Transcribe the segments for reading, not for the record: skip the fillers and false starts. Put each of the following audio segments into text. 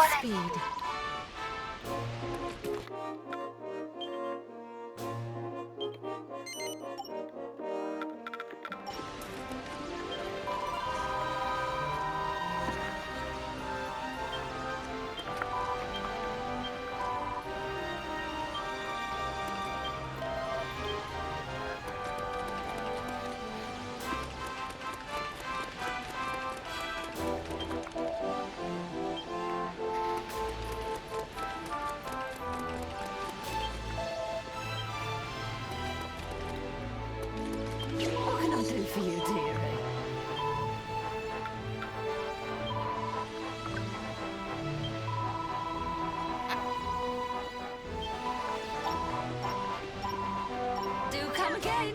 speed. What can I do for you, dearie? Do come again.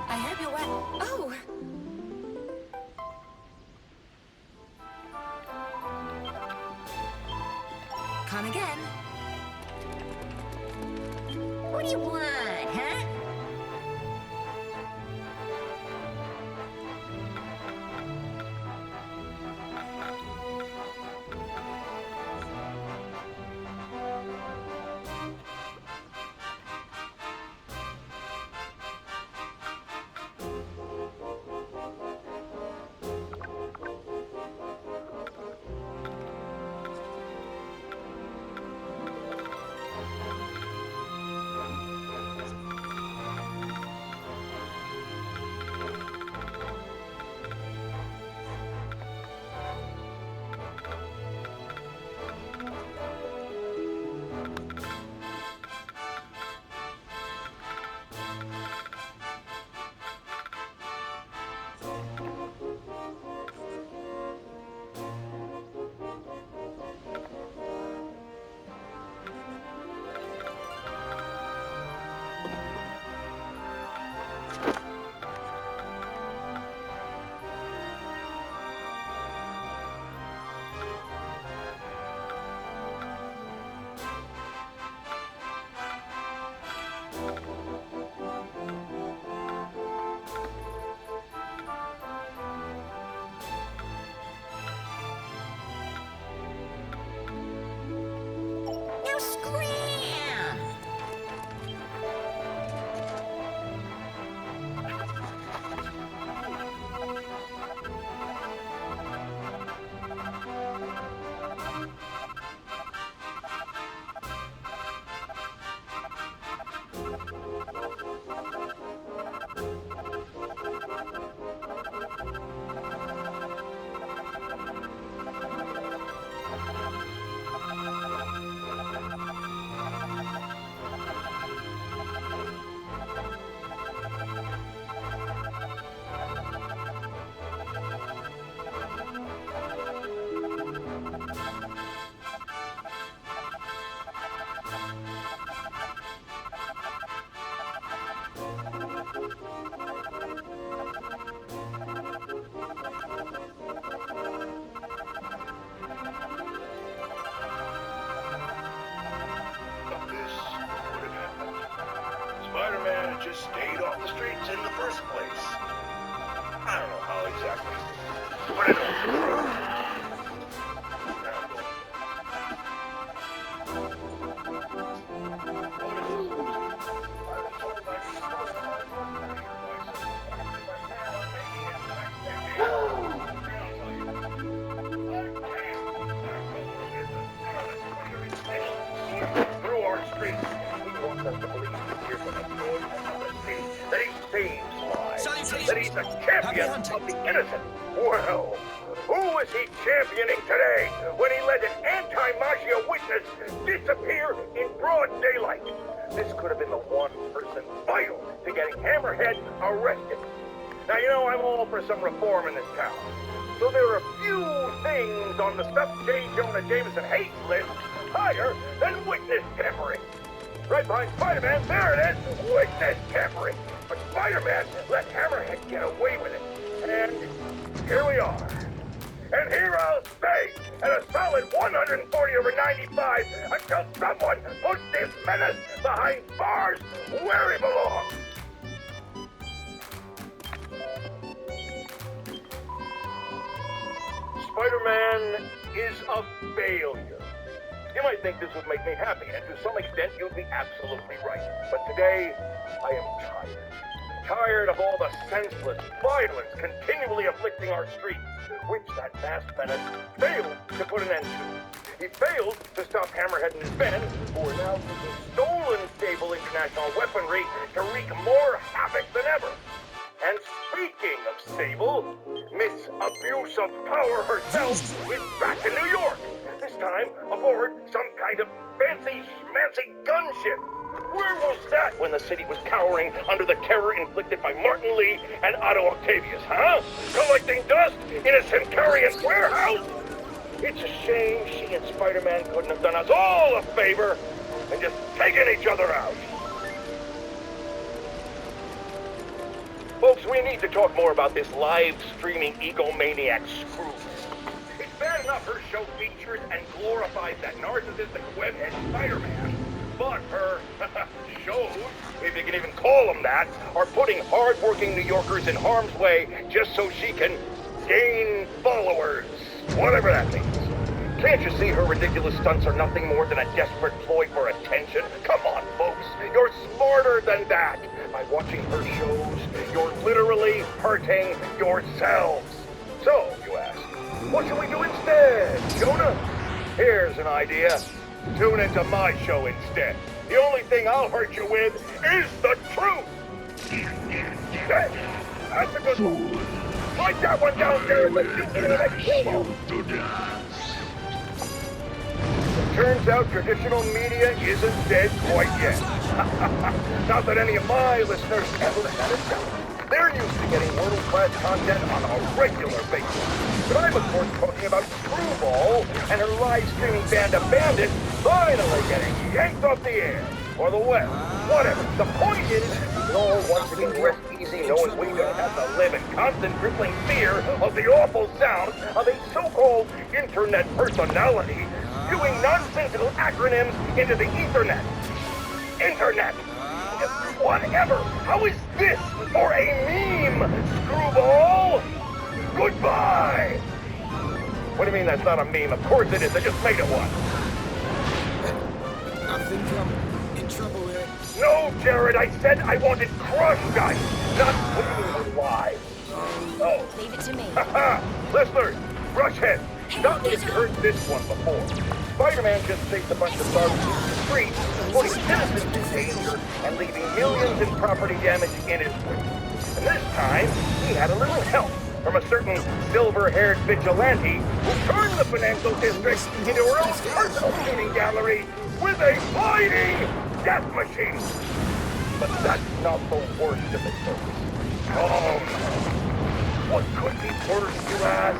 I hope you're well. Oh! Come again. What do you want, huh? Now scram! Spider-Man had just stayed off the streets in the first place. I don't know how exactly, but I know it's true. He's a champion of the innocent. Well, who is he championing today when he let an anti-Maggia witness disappear in broad daylight? This could have been the one person vital to getting Hammerhead arrested. Now, you know, I'm all for some reform in this town. So there are a few things on the stuff J. Jonah Jameson hates list higher than witness tampering. Right behind Spider-Man, there it is, witness tampering. But Spider-Man let Hammerhead get away with it. And here we are. And here I'll stay at a solid 140 over 95 until someone puts this menace behind bars where he belongs. Spider-Man is a failure. You might think this would make me happy, and to some extent you'd be absolutely right. But today, I am tired. Tired of all the senseless violence continually afflicting our streets, which that masked menace failed to put an end to. He failed to stop Hammerhead and his men, who are now using stolen Sable International weaponry to wreak more havoc than ever. And speaking of Sable, Miss Abuse of Power herself is back in New York. This time aboard some kind of fancy-schmancy gunship. Where was that when the city was cowering under the terror inflicted by Martin Lee and Otto Octavius, huh? Collecting dust in a Simcarian warehouse? It's a shame she and Spider-Man couldn't have done us all a favor and just taken each other out. Folks, we need to talk more about this live-streaming egomaniac Scrooge. It's bad enough her show features and glorifies that narcissistic webhead Spider-Man, but her shows, if you can even call them that, are putting hard-working New Yorkers in harm's way just so she can gain followers, whatever that means. Can't you see her ridiculous stunts are nothing more than a desperate ploy for attention? Come on, folks, you're smarter than that. By watching her shows, you're literally hurting yourselves. So, you ask, what should we do instead, Jonah? Here's an idea. Tune into my show instead. The only thing I'll hurt you with is the truth. Hey, that's a good one. Write that one down there and let's get to the next promo. Turns out traditional media isn't dead quite yet. Not that any of my listeners ever had it done. They're used to getting world-class content on a regular basis. But I'm, of course, talking about Screwball and her live-streaming band of bandits finally getting yanked off the air. Or the web. Whatever. The point is, we all want to be rest easy knowing we don't have to live in constant crippling fear of the awful sound of a so-called internet personality spewing nonsensical acronyms into the Ethernet. Internet. Whatever. How is this for a meme, Screwball? Goodbye. What do you mean that's not a meme? Of course it is. I just made it one. I think I'm in trouble here. No, Jared. I said I wanted crushed ice, not bleeding alive. Oh. Leave it to me. Haha. Listeners, rush ahead. Not if you heard this one before. Spider-Man just chased a bunch of thugs in the streets, putting citizens in danger and leaving millions in property damage in his wake. And this time, he had a little help from a certain silver-haired vigilante who turned the financial district into her own personal shooting gallery with a fighting death machine. But that's not the worst of it, folks. Oh, no. What could be worse, you ask?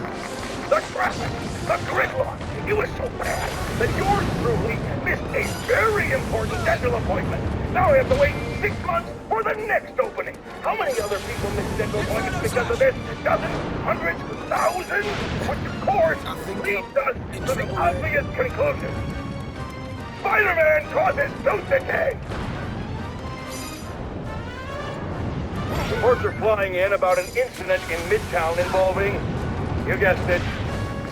The traffic, the gridlock, it was so bad that yours truly missed a very important dental appointment. Now I have to wait 6 months for the next opening. How many other people missed dental appointments because of this? Dozens? Hundreds? Thousands? Which, of course, leads us to the obvious conclusion. Spider-Man causes tooth decay! Reports are flying in about an incident in Midtown involving, you guessed it,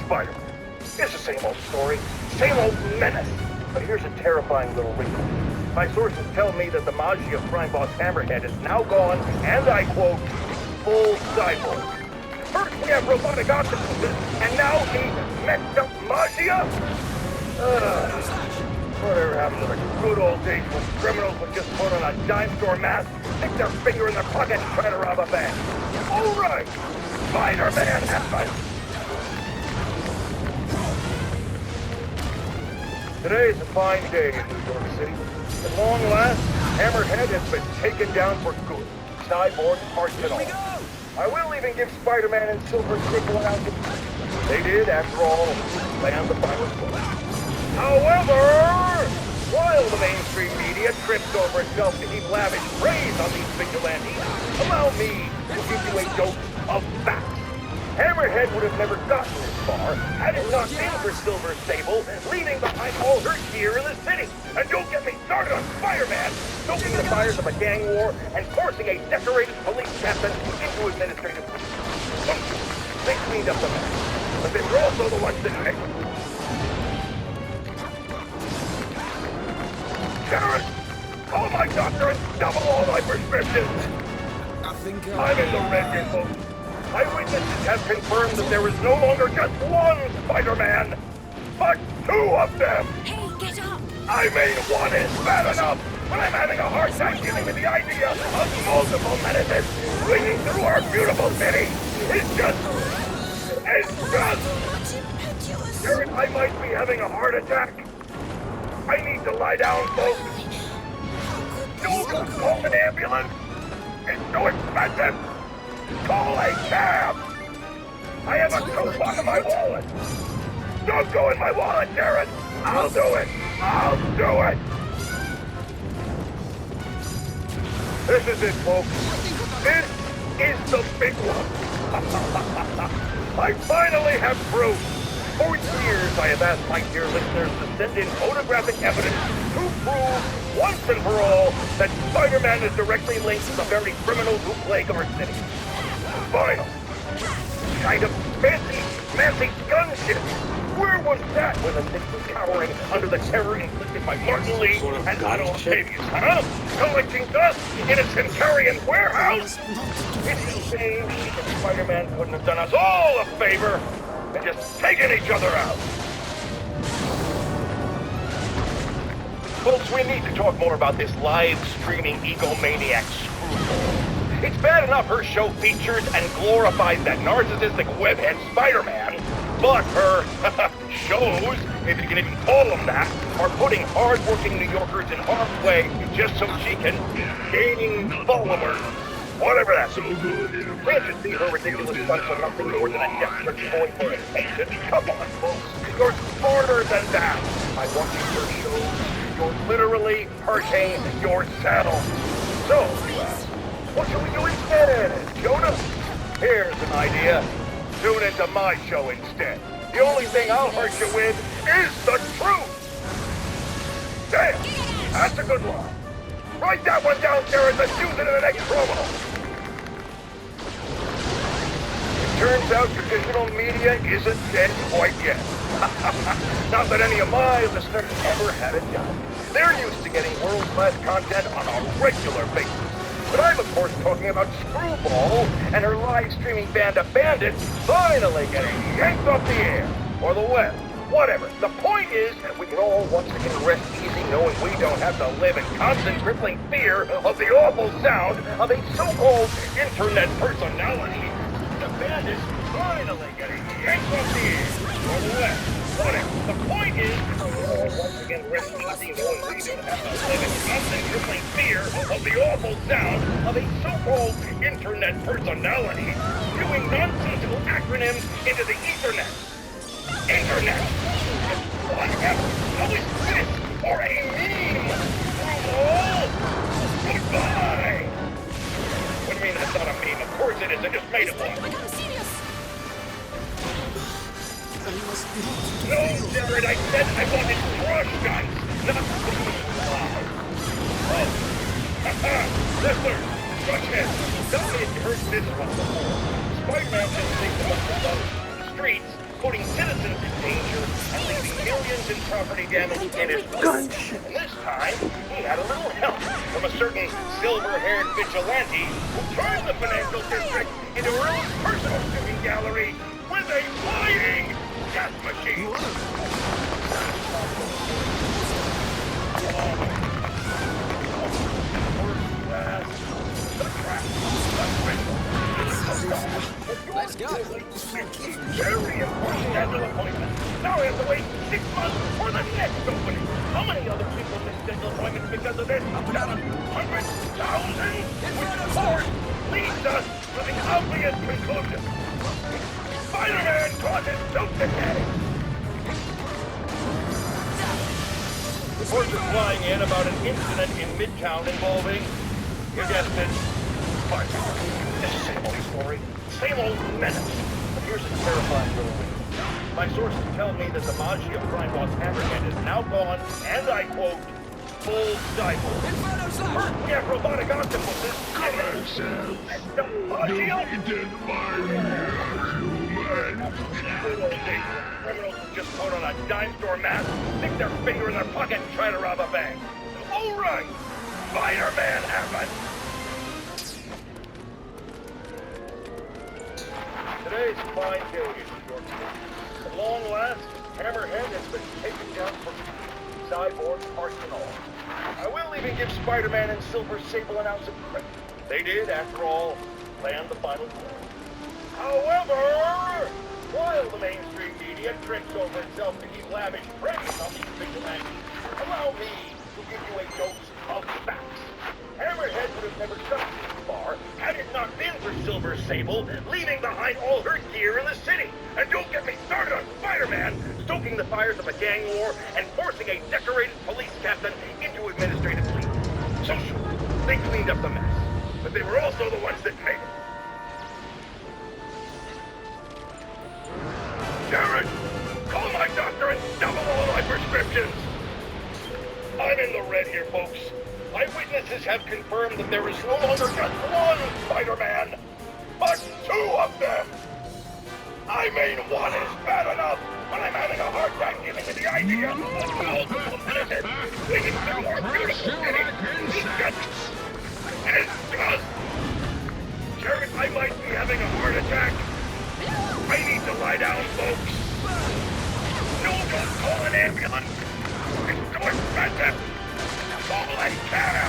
Spider-Man. It's the same old story, same old menace. But here's a terrifying little wrinkle. My sources tell me that the Maggia crime boss Hammerhead is now gone, and I quote, full cyborg. First we have robotic octopuses, and now he messed up Maggia? Whatever happened to the good old days when criminals would just put on a dime store mask, stick their finger in their pocket, and try to rob a bank? All right, Spider-Man happened. Today is a fine day in New York City. At long last, Hammerhead has been taken down for good. Cyborg parts and all. I will even give Spider-Man and Silver Sable an outing. They did, after all, land the final blow. However, while the mainstream media trips over itself to heap lavish praise on these vigilantes, allow me to give you a dose of facts. Hammerhead would have never gotten this far had it not been for Silver Sable leaving behind all her gear in the city. And don't get me started on Spider-Man, stoking the fires of a gang war and forcing a decorated police captain into administrative function. They cleaned up the mess, but they were also the ones that made it. Sharon! Oh my doctor, and double all my prescriptions! I think I'm in the red, folks. Eyewitnesses have confirmed that there is no longer just one Spider-Man, but two of them. Hey, get up! I mean, one is bad enough, but I'm having a hard time dealing with the idea of multiple menaces swinging through our beautiful city. It's just... Eric, I might be having a heart attack. I need to lie down, folks. Don't call an ambulance. It's too expensive. Call a cab! I have a coupon in my wallet! Don't go in my wallet, Jared! I'll do it! I'll do it! This is it, folks. This is the big one! I finally have proof! For years, I have asked my dear listeners to send in photographic evidence to prove, once and for all, that Spider-Man is directly linked to the very criminals who plague our city. Final. Kind of fancy gunship. Where was that when the city was cowering under the terror inflicted by Martin Lee and Otto Octavius, huh? Collecting dust in a Centurion warehouse? It's a shame that Spider-Man couldn't have done us all a favor and just taken each other out. Folks, we need to talk more about this live-streaming egomaniac screwball. It's bad enough her show features and glorifies that narcissistic webhead Spider-Man, but her shows, if you can even call them that, are putting hard-working New Yorkers in harm's way just so she can gain followers. Whatever that means. Can't you see her ridiculous stunts are nothing more than a desperate boy for attention? Come on, folks. You're smarter than that. By watching your shows, you're literally hurting yourself. So, you ask, what should we do instead, Jonah? Here's an idea. Tune into my show instead. The only thing I'll hurt you with is the truth. Damn, that's a good line. Write that one down, Sarah, and use it in the next promo. It turns out traditional media isn't dead quite yet. Not that any of my listeners ever had a doubt. They're used to getting world-class content on a regular basis. But I'm, of course, talking about Screwball and her live-streaming band of bandits finally getting yanked off the air, or the web, whatever. The point is, we can all once again rest easy knowing we don't have to live in constant crippling fear of the awful sound of a so-called internet personality. The bandits finally getting yanked off the air, or the web, whatever. The point is, once again rest easy knowing we don't have to live in constant crippling fear of the awful sound of a so-called internet personality doing nonsensical acronyms into the Ethernet. Internet! Whatever! How is this for a meme? Oh! Goodbye! What do you mean that's not a meme? Of course it is. I just made it one. No, Jared, I said I wanted crush guys, not oh. Listeners, crush heads. Tell me if you heard this one before. Spider-Man just thinks about the streets, putting citizens in danger and leaving millions in property damage in his wake. And this time, he had a little help from a certain silver-haired vigilante who turned the financial district into her own personal shooting gallery with a flying death machine. Let's go. Very important dental appointment. Now I have to wait 6 months for the next opening. How many other people missed dental appointments because of this? 100,000? Which of course leads us to the obvious conclusion. Spider-Man causes tooth decay. Reports are flying in about an incident in Midtown involving, you guessed it, Spider-Man. It's the same old story, same old menace. But here's a terrifying little wrinkle. My sources tell me that the Magia crime boss Hammerhead is now gone, and I quote, full cycle. First we have robotic octopuses, and then the Magia. Criminals who just put on a dime store mask, stick their finger in their pocket and try to rob a bank. All right, Spider-Man happened. Today's a fine day in New York City. At long last, Hammerhead has been taken down from cyborg parts and all. I will even give Spider-Man and Silver Sable an ounce of credit. They did, after all, land the final blow. However, while the mainstream media trips over itself to keep lavish praise on these vigilantes, allow me to give you a dose of facts. Hammerhead would have never gotten this far had it not been for Silver Sable leaving behind all her gear in the city. And don't get me started on Spider-Man stoking the fires of a gang war and forcing a decorated police captain into administrative leave. So sure, they cleaned up the mess, but they were also the ones that made it. Jared, call my doctor and double all my prescriptions. I'm in the red here, folks. Eyewitnesses have confirmed that there is no longer just one Spider-Man, but 2 of them. I mean, one is bad enough, but I'm having a hard time giving you the idea of multiple menaces swinging through our beautiful city. It's just... Jared, I might be having a heart attack. I need to lie down, folks. No, don't call an ambulance. It's too expensive. All I care.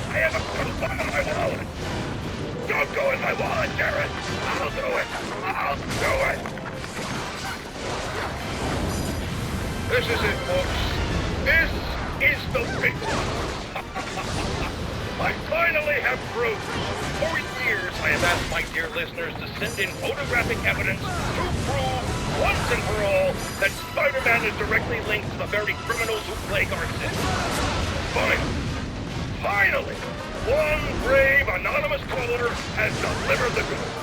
I have a coupon in my wallet. Don't go in my wallet, Jared. I'll do it. I'll do it. This is it, folks. This is the big one. I finally have proof. For years, I have asked my dear listeners to send in photographic evidence to prove, once and for all, that Spider-Man is directly linked to the very criminals who plague our city. Finally, one brave, anonymous caller has delivered the goods.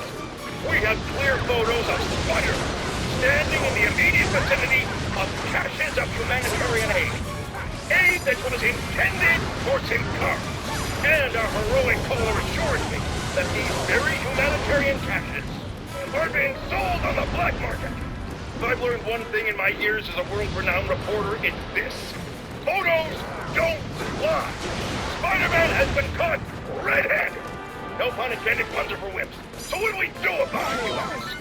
We have clear photos of Spider-Man standing in the immediate vicinity of caches of humanitarian aid. Aid that was intended for Sincara. And our heroic caller assures me that these very humanitarian caches are being sold on the black market. If I've learned one thing in my years as a world-renowned reporter, it's this. Photos don't lie. Spider-Man has been caught red-handed. No pun intended, puns are for whips. So what do we do about it, you ask?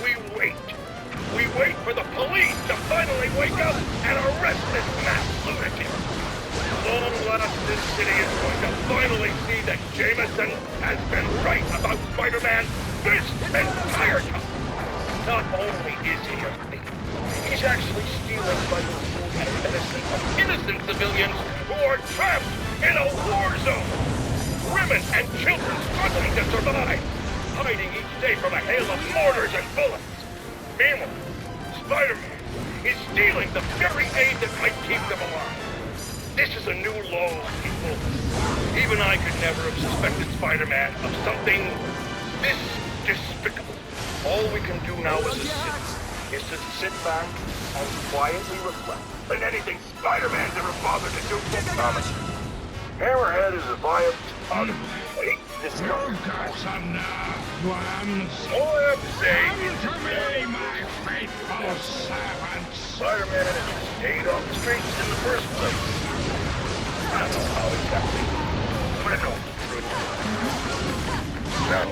We wait. We wait for the police to finally wake up and arrest this mass lunatic. Long last, this city is going to finally see that Jameson has been right about Spider-Man this entire time. Not only is he a thief, he's actually stealing vital food and medicine from innocent civilians who are trapped in a war zone. Women and children struggling to survive, hiding each day from a hail of mortars and bullets. Meanwhile, Spider-Man is stealing the very aid that might keep them alive. This is a new low, people. Even I could never have suspected Spider-Man of something this despicable. All we can do now as a city is to sit back and quietly reflect that anything Spider-Man's ever bothered to do will promise. Hammerhead is a vile wait, this You've got some nerve, worms. all I have to say is Come to me, my faithful servants. Spider-Man has stayed off the streets in the first place. I don't know how exactly. I'm gonna go through it. Now,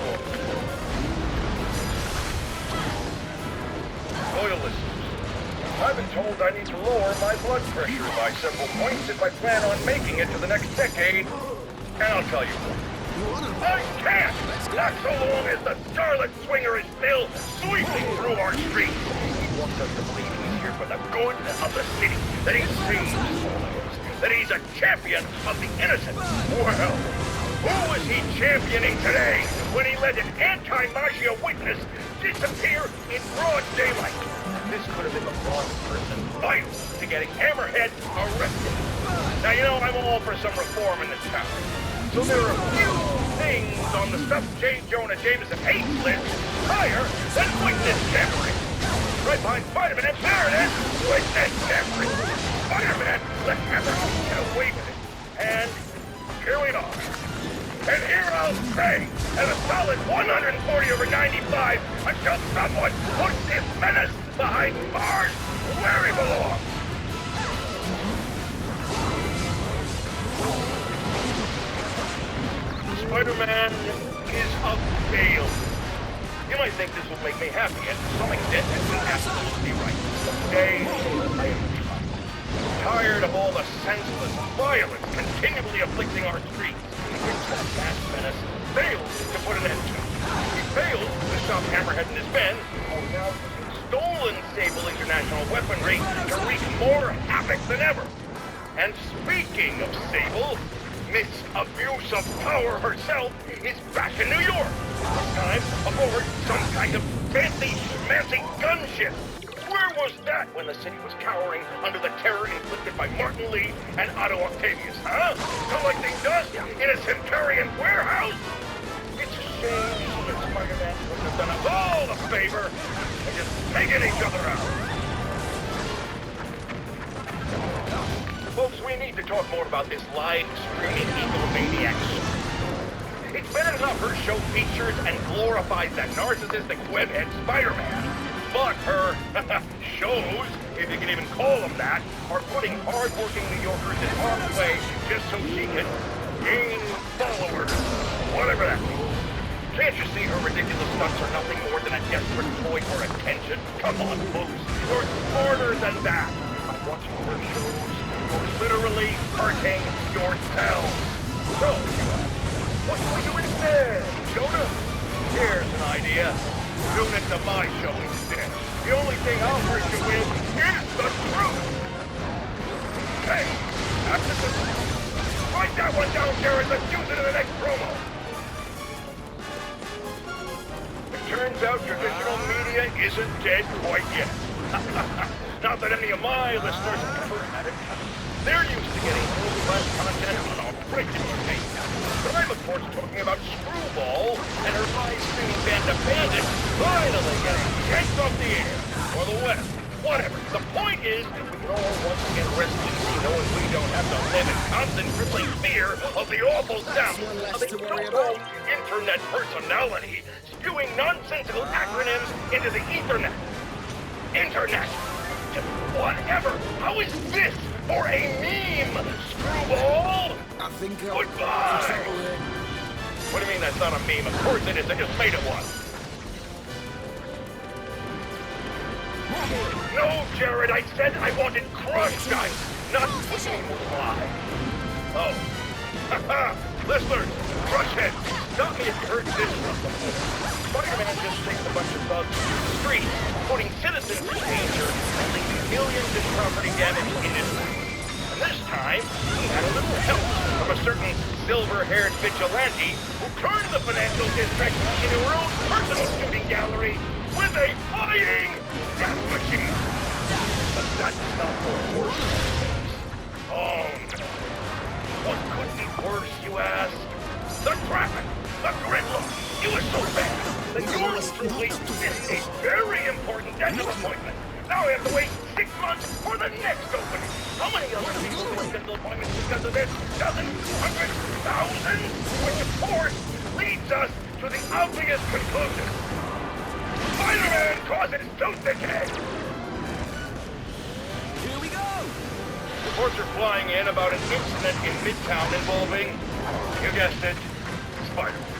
loyal listeners, I I've been told I need to lower my blood pressure by several points if I plan on making it to the next decade. And I'll tell you what, I can't! Not so long as the Scarlet Swinger is still sweeping through our streets. He wants us to believe he's here for the good of the city, that he saves souls, that he's a champion of the innocent. Well, who was he championing today when he let an anti-Maggia witness disappear in broad daylight? This could have been the wrong person vital to getting Hammerhead arrested. Now, you know, I'm all for some reform in this town. So there are a few things on the stuff J. Jonah Jameson hates list higher than witness tampering. Right behind Spider-Man, and there it is, witness tampering. Spider-Man let Hammerhead get away with it. And here we are. And here I'll stay at a solid 140/95 until someone puts this menace behind bars where he belongs. Spider-Man is a failure. You might think this will make me happy, and to some extent, that's absolutely right. Today, I am tired of all the senseless violence continually afflicting our streets. It's that mass menace failed to put an end to. He failed to stop Hammerhead and his men, who are now using stolen Sable International weaponry to wreak more havoc than ever. And speaking of Sable, Miss Abuse of Power herself is back in New York. This time aboard some kind of fancy schmancy gunship. Where was that when the city was cowering under the terror inflicted by Martin Lee and Otto Octavius, huh? Collecting dust in a Centurion warehouse? It's a shame that Spider-Man couldn't have done us all a favor and just taken each other out. Folks, we need to talk more about this live streaming egomaniac. It's better enough her show features and glorifies that narcissistic webhead Spider-Man, but her shows, if you can even call them that, are putting hard-working New Yorkers in harm's way just so she can gain followers, whatever that means. Can't you see her ridiculous stunts are nothing more than a desperate ploy for attention? Come on, folks, you're smarter than that. I'm watching her shows. Literally hurting yourself. So, what do we do instead, Jonah? Here's an idea. Tune into my show instead. The only thing I'll hurt you with is the truth. Hey, after this, write that one down, Jared. Let's use it in the next promo. It turns out traditional media isn't dead quite yet. Not that any of my listeners have ever had it. They're used to getting world-class content on a breaking tape. But I'm, of course, talking about Screwball and her live-streaming band of bandits finally getting yanked off the air. Or the web. Whatever. The point is, we can all once again rest easy knowing we don't have to live in constant crippling fear of the awful sound of a so-called internet personality spewing nonsensical acronyms into the Ethernet. Internet. Just whatever. How is this for a meme, Screwball? I think Goodbye! What do you mean that's not a meme? Of course it is. I just made it one. No, Jared, I said I wanted crushed ice, not fly. Oh. Haha! Listeners, Crushhead, stop me if you heard this one before. Spider-Man just chased a bunch of thugs through the street, putting citizens in danger and leaving millions in property damage in his wake. And this time, he had a little help from a certain silver-haired vigilante who turned the financial district into her own personal shooting gallery with a flying death machine. But that's not the worst. Oh, no. What could be worse, you ask? The traffic, the gridlock. It was so bad that yours truly missed a very important dental appointment. Now I have to wait 6 months for the next opening. How many other people miss dental appointments because of this? Dozens? Hundreds? Thousands? Which, of course, leads us to the obvious conclusion. Spider-Man causes tooth decay! Here we go! Reports are flying in about an incident in Midtown involving, you guessed it, Spider-Man.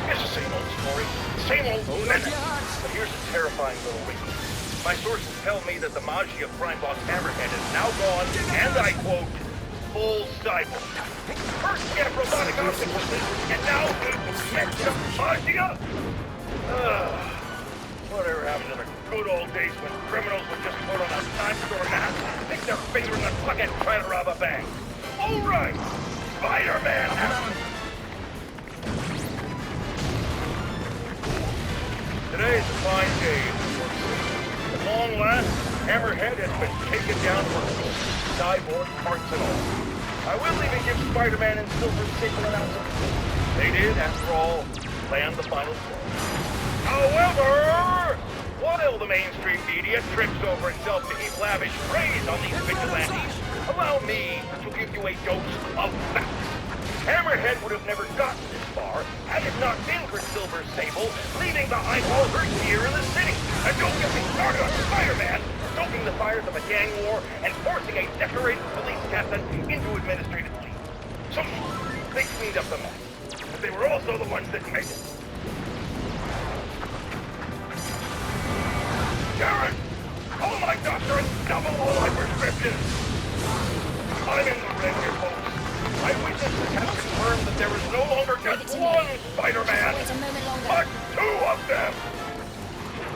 It's the same old story, same old menace. But here's a terrifying little wrinkle. My sources tell me that the Maggia Prime Boss Hammerhead is now gone, and I quote, full cyborg. First he had robotic octopuses, and now he Mecha Maggia? Whatever happened to the good old days when criminals would just put on a time store mask, stick their finger in the pocket, and try to rob a bank? All right, Spider-Man happened. Today is a fine day. At long last, Hammerhead has been taken down for good, cyborg parts and all. I will even give Spider-Man and Silver Sable an ounce of credit. They did, after all, land the final blow. However, while the mainstream media trips over itself to heap lavish praise on these vigilantes, allow me to give you a dose of facts. Hammerhead would have never gotten this far had it not been for Silver Sable leaving behind all her gear in the city. And don't get me started on Spider-Man, stoking the fires of a gang war and forcing a decorated police captain into administrative leave. So, they cleaned up the mess. But they were also the ones that made it. Jared! Call my doctor and double all my prescriptions! I'm in the red here, folks. Eyewitnesses have confirmed that there is no longer just one Spider-Man, but two of them!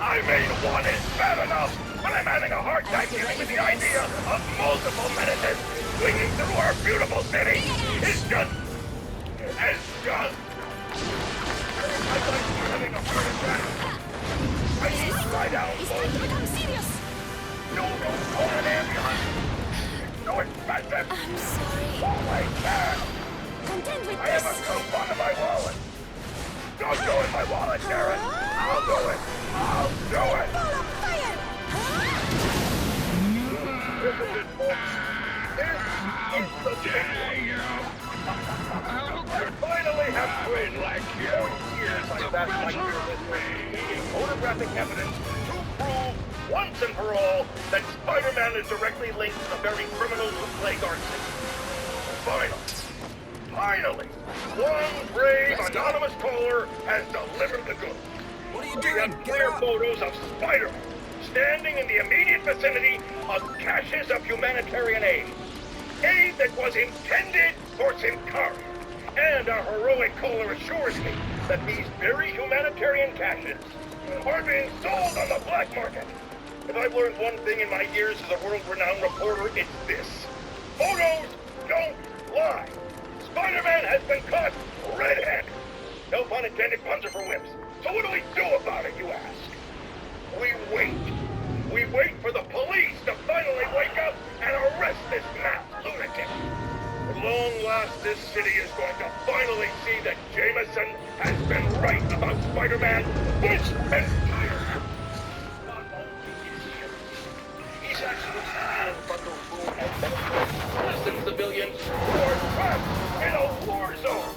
I made one is bad enough, but I'm having a hard time dealing with the idea of multiple menaces swinging through our beautiful city! It's just... I'd like to be having a heart attack! I need to lie down, It's going to become serious. No, call an ambulance! No expensive! I'm sorry. Oh my God! Content with I have a this. coupon in my wallet! Don't go in my wallet, Darren! I'll do it! I'll do it! Ball of fire. This is it, folks. This is the day! I finally have quit like you! Years like that, like needing photographic evidence to prove once and for all that Spider-Man is directly linked to the very criminals who plague our city. Finally, one brave anonymous caller has delivered the goods. What are you We doing? have Get clear up! photos of Spider-Man standing in the immediate vicinity of caches of humanitarian aid. Aid that was intended for Symkaria. And our heroic caller assures me that these very humanitarian caches are being sold on the black market. If I've learned one thing in my years as a world-renowned reporter, it's this. Photos don't lie. Spider-Man has been caught red-handed. No pun intended, puns are for whips. So what do we do about it, you ask? We wait. We wait for the police to finally wake up and arrest this mad lunatic. At long last, this city is going to finally see that Jameson has been right about Spider-Man this entire. Not only is he a he's actually stealing bundles food and innocent civilians who are trapped in a war zone.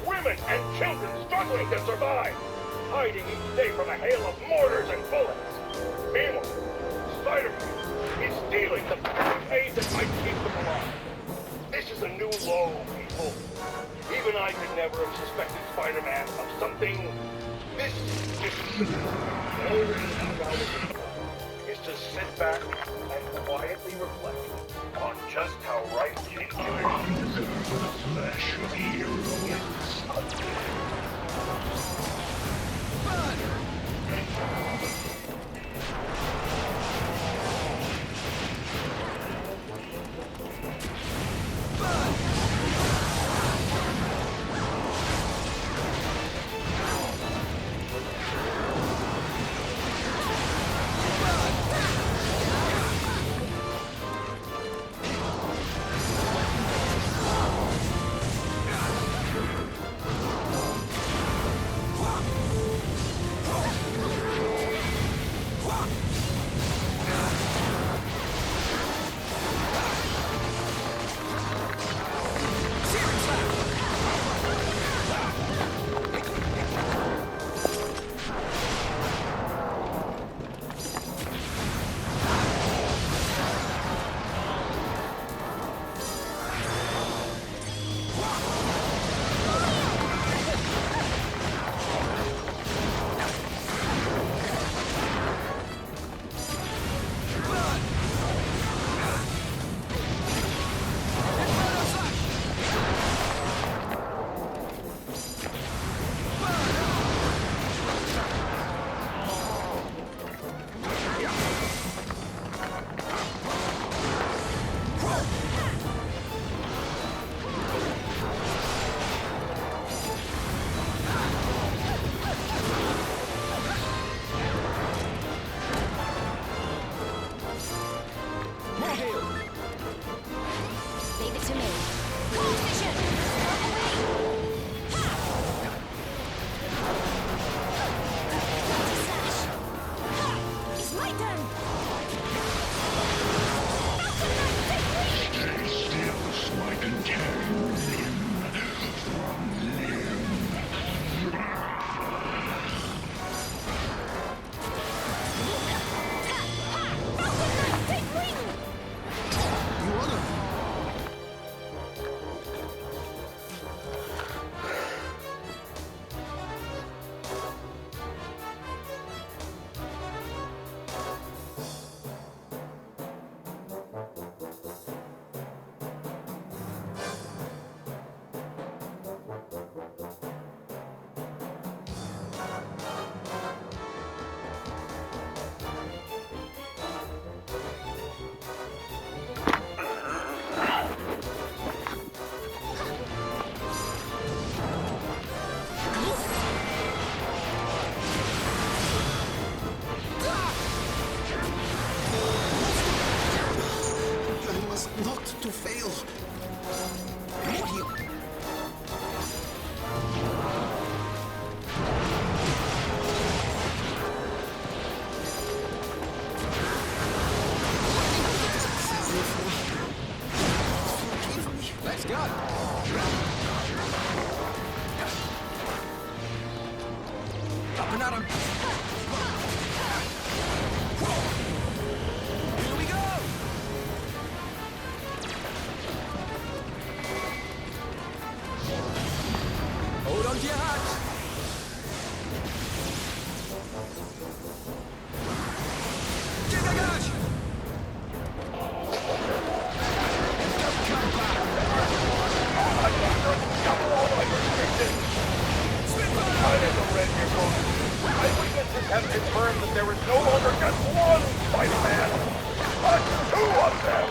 Women and children struggling to survive, hiding each day from a hail of mortars and bullets. Meanwhile, Spider-Man is stealing the aid that might keep them alive. This is a new low, people. Even I could never have suspected Spider-Man of something this distant. All we need now is to sit back and quietly reflect on just how right King The flesh of heroes. Titan! Stay still so I can tear you limb from limb. You wanna? Plan was not to fail. More heal. Let's go. Up and at 'em. Here we go. Hold on to your hats. Gigagash! Eyewitnesses have confirmed that there is no longer just one Spider-Man, but two of them.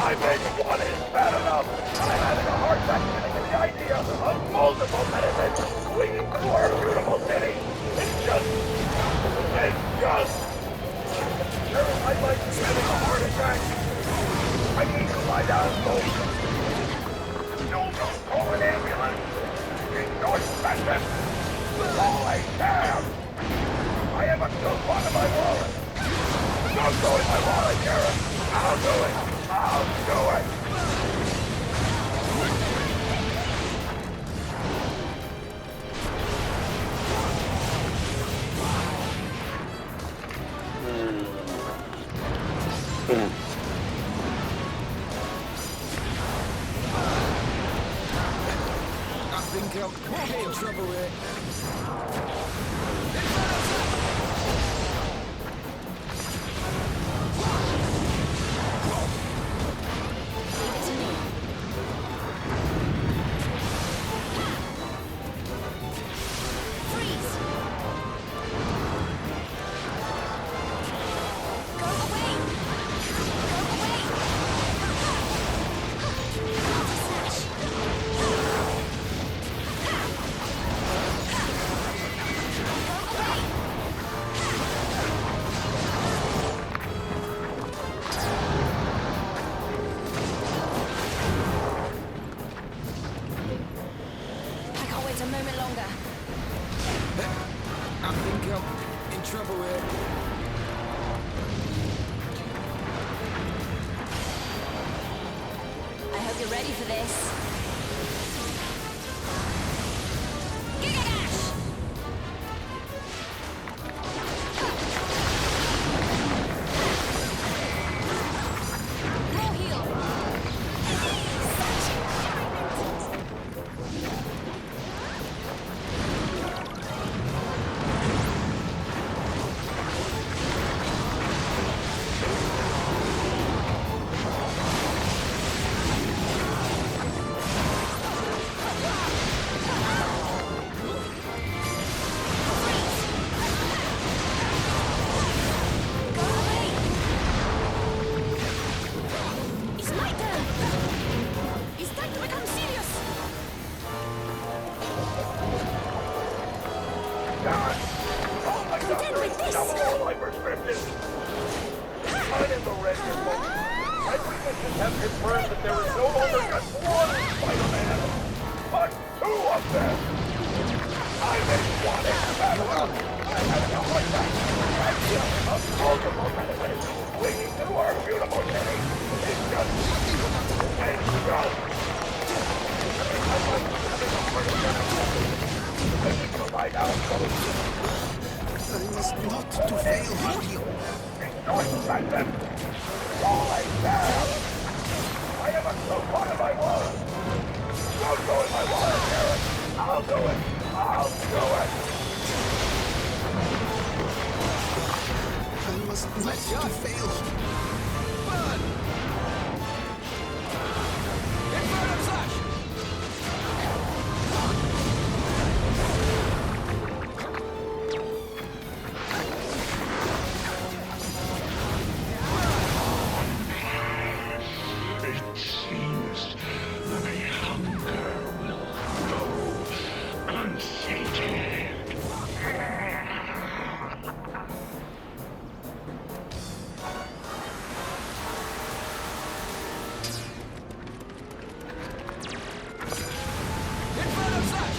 I bet one is bad enough. I'm having a hard time getting the idea of multiple medicines swinging through our beautiful city. It's just... Sheriff, I might be having a heart attack. I need to lie down, folks. Don't call an ambulance. It's so expensive. All I have. I have a coupon in my wallet. Don't go in my wallet, Sheriff. I'll do it. I'll do it. I think I'm in trouble here. A moment longer. I think I'm in trouble here. I hope you're ready for this. Gigadash! More heal. multiple menaces swinging through our beautiful city. It's just... Find out, I must not to fail, Hugio. don't fight them. All I have. I am a so part of my wall. Don't go in my wall, Garrett. I'll do it. I'll do it. I must not to fail. Burn! Inferno Slash! It seems my hunger will go unsated. Inferno Slash!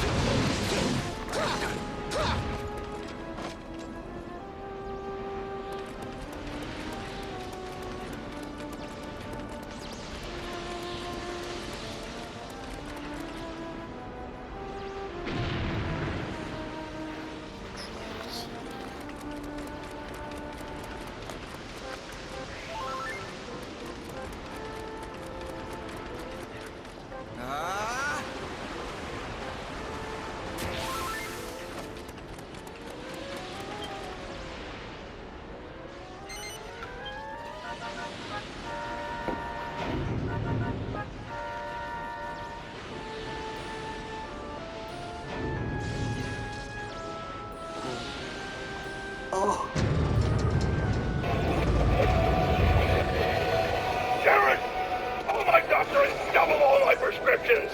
Ah! Jared! Oh, my doctor has double all my prescriptions!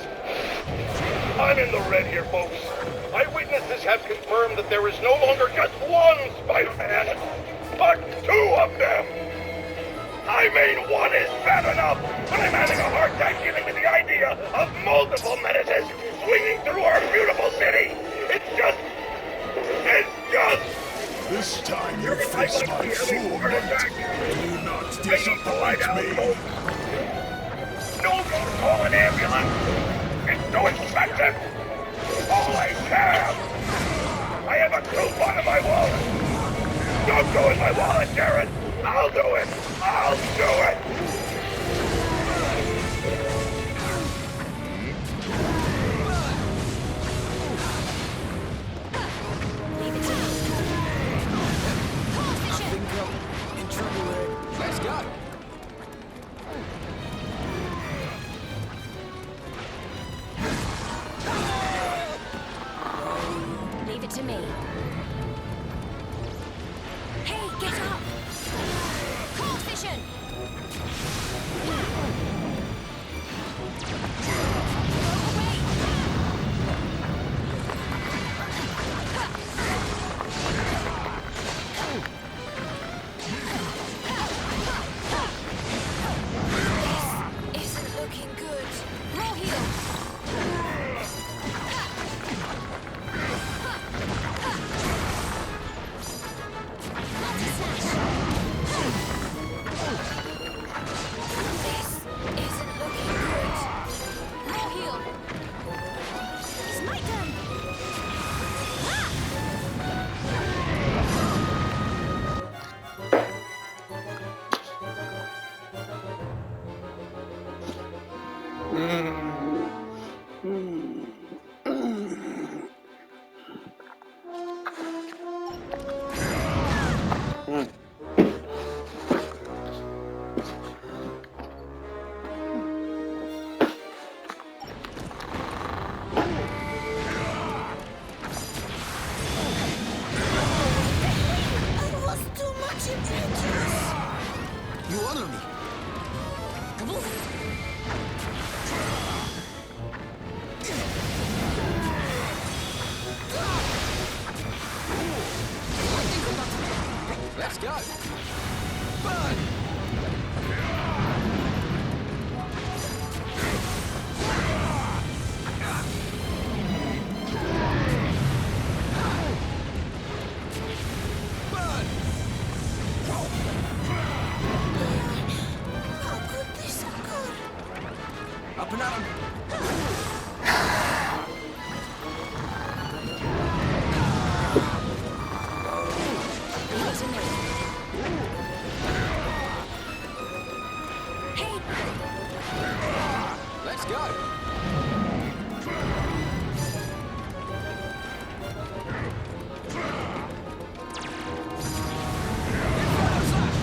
I'm in the red here, folks. Eyewitnesses have confirmed that there is no longer just one Spider-Man, but two of them! I mean, one is bad enough, but I'm having a hard time dealing with the idea of multiple menaces swinging through our beautiful city! It's just... This time you face my full might. Do not disappoint me. No, don't call an ambulance! It's too expensive! All I have! I have a coupon in my wallet! Don't go in my wallet, Jared! I'll do it! I'll do it! In trouble, Ed. Let's go! Leave it to me. Hey, get up! Cold vision! This isn't looking good. Roll heal! This isn't looking good. Roll heal! It's my turn! Ah! I was too much impetuous. You honor me. Let's go! Burn! Burn! Let's go. Inferno slash.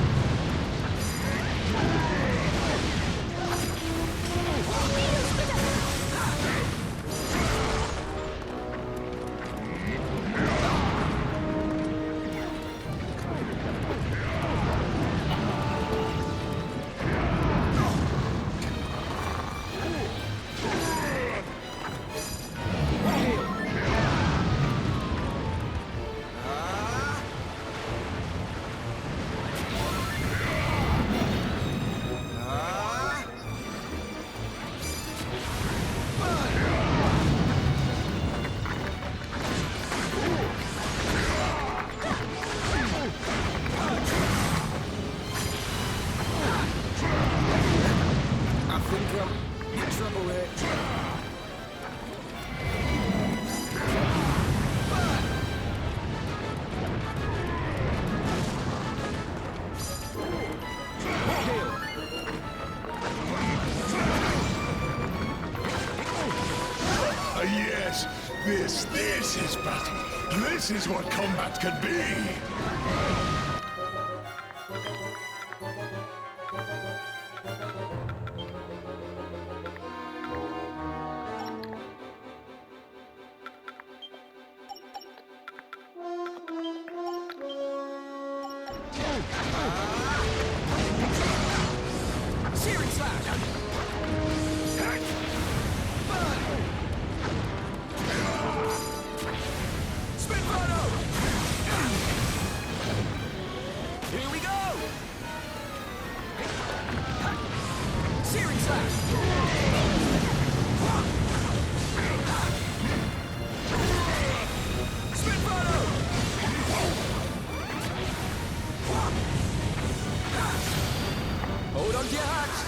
I think I'm in trouble here. Yes, this is battle. This is what combat can be. Searing slash. Spinfano. Here we go. Searing slash. Spinfano. Hold on to your hats.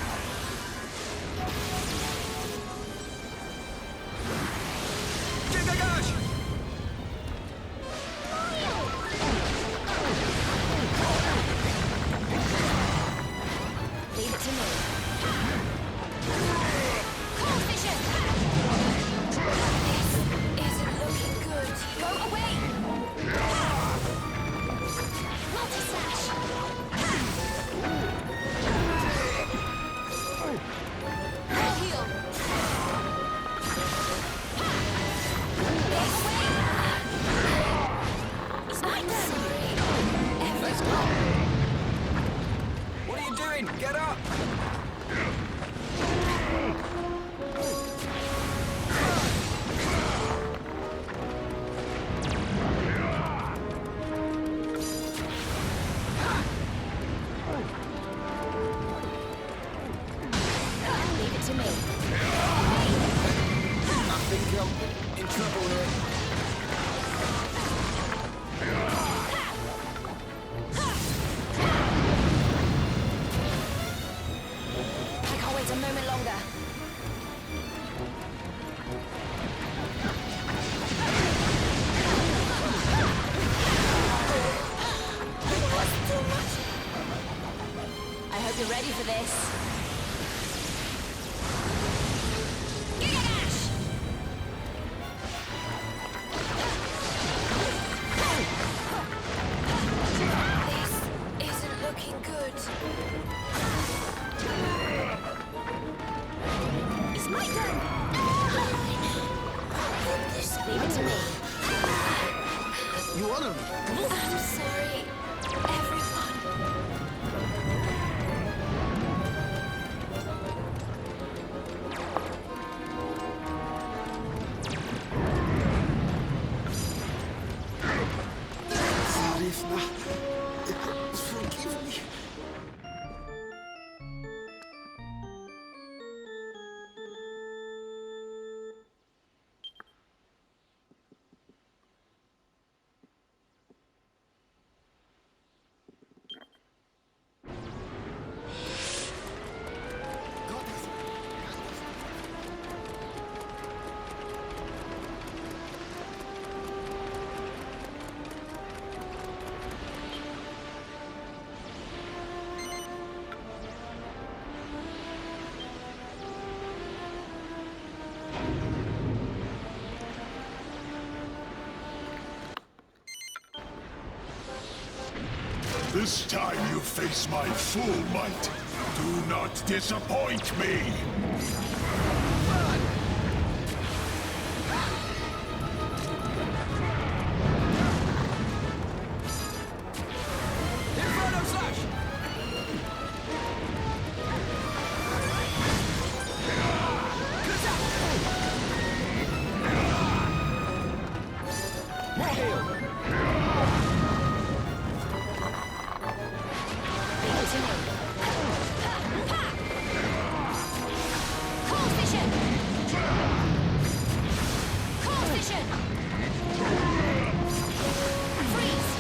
Gigagash. Leave it to me. Cold vision! This isn't looking good. Go away! Multi-slash! Wall heal! Away! It's my turn! Let's go. What are you doing? Get up. Leave it to me. I think I'm in trouble here. I can't wait a moment longer. That's too much. I hope you're ready for this. Gigagash! This isn't looking good. It's my turn! Leave it to me. You honor me. I'm sorry, everyone. Zarifna, forgive me. This time you face my full might. Do not disappoint me! Inferno Slash! More heal! Cold vision! Cold vision! Freeze!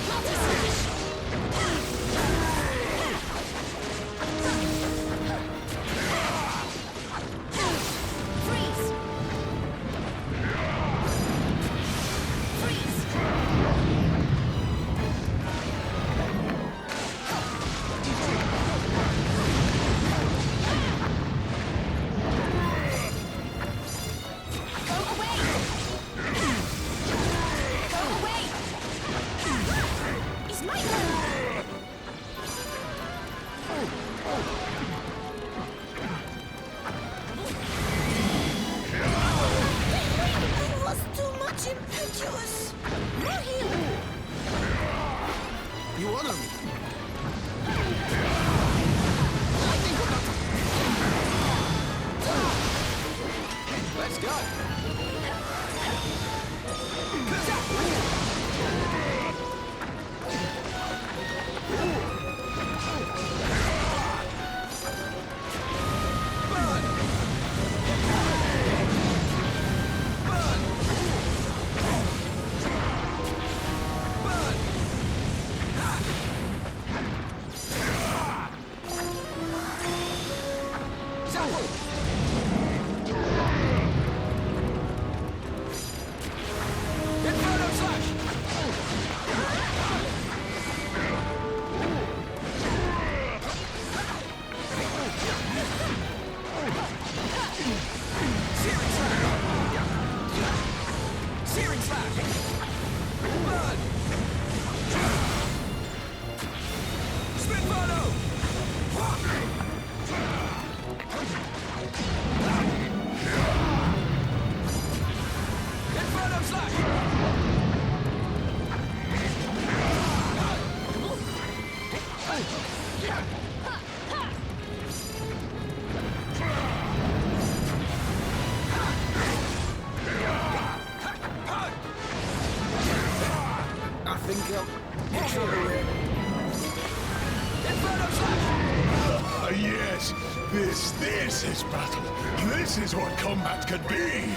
Multi-slash! Freeze! Freeze! Go away! Go away! It's my turn! I was too much impetuous! More healing! You honor me. I think we're not... Let's go! Burn! Burn! Burn! Zapple! Inferno Slash! Searing Slash! Searing Slash! Burn! Spinfano! Inferno Slash! I think I'm in trouble here. Inferno Slash! Yes, this is battle. This is what combat could be.